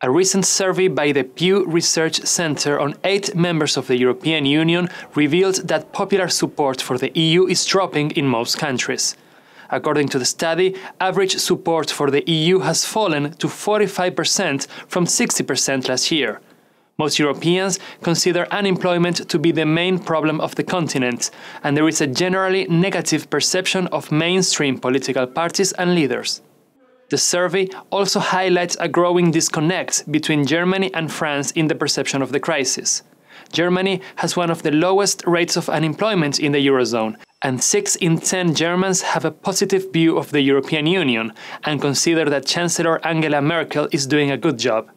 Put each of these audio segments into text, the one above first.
A recent survey by the Pew Research Center on 8 members of the European Union revealed that popular support for the EU is dropping in most countries. According to the study, average support for the EU has fallen to 45% from 60% last year. Most Europeans consider unemployment to be the main problem of the continent, and there is a generally negative perception of mainstream political parties and leaders. The survey also highlights a growing disconnect between Germany and France in the perception of the crisis. Germany has one of the lowest rates of unemployment in the Eurozone, and 6 in 10 Germans have a positive view of the European Union and consider that Chancellor Angela Merkel is doing a good job.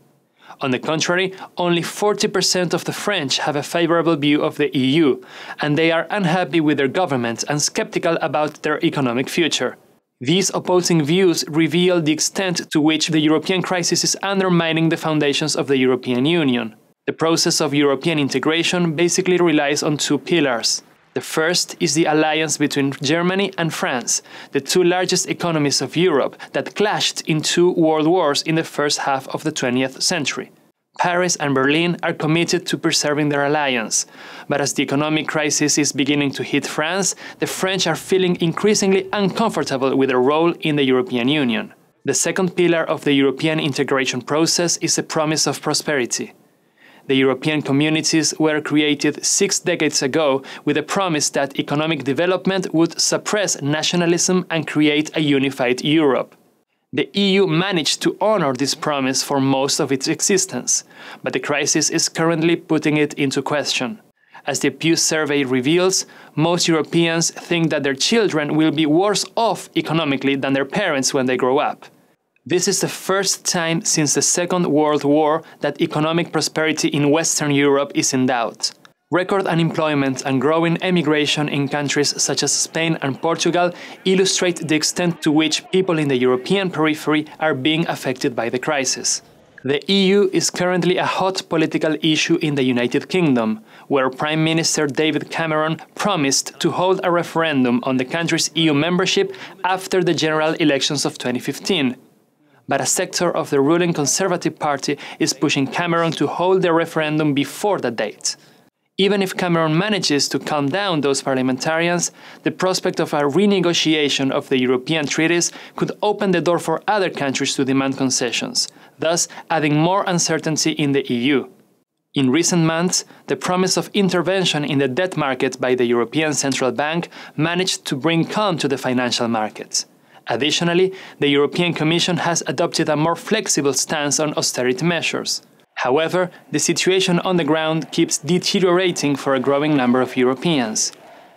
On the contrary, only 40% of the French have a favorable view of the EU, and they are unhappy with their government and skeptical about their economic future. These opposing views reveal the extent to which the European crisis is undermining the foundations of the European Union. The process of European integration basically relies on 2 pillars. The first is the alliance between Germany and France, the 2 largest economies of Europe that clashed in 2 world wars in the first half of the 20th century. Paris and Berlin are committed to preserving their alliance, but as the economic crisis is beginning to hit France, the French are feeling increasingly uncomfortable with their role in the European Union. The second pillar of the European integration process is a promise of prosperity. The European communities were created 6 decades ago with a promise that economic development would suppress nationalism and create a unified Europe. The EU managed to honor this promise for most of its existence, but the crisis is currently putting it into question. As the Pew survey reveals, most Europeans think that their children will be worse off economically than their parents when they grow up. This is the first time since the Second World War that economic prosperity in Western Europe is in doubt. Record unemployment and growing emigration in countries such as Spain and Portugal illustrate the extent to which people in the European periphery are being affected by the crisis. The EU is currently a hot political issue in the United Kingdom, where Prime Minister David Cameron promised to hold a referendum on the country's EU membership after the general elections of 2015. But a sector of the ruling Conservative Party is pushing Cameron to hold the referendum before that date. Even if Cameron manages to calm down those parliamentarians, the prospect of a renegotiation of the European treaties could open the door for other countries to demand concessions, thus adding more uncertainty in the EU. In recent months, the promise of intervention in the debt market by the European Central Bank managed to bring calm to the financial markets. Additionally, the European Commission has adopted a more flexible stance on austerity measures. However, the situation on the ground keeps deteriorating for a growing number of Europeans.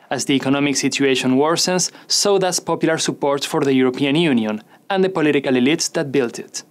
As the economic situation worsens, so does popular support for the European Union and the political elites that built it.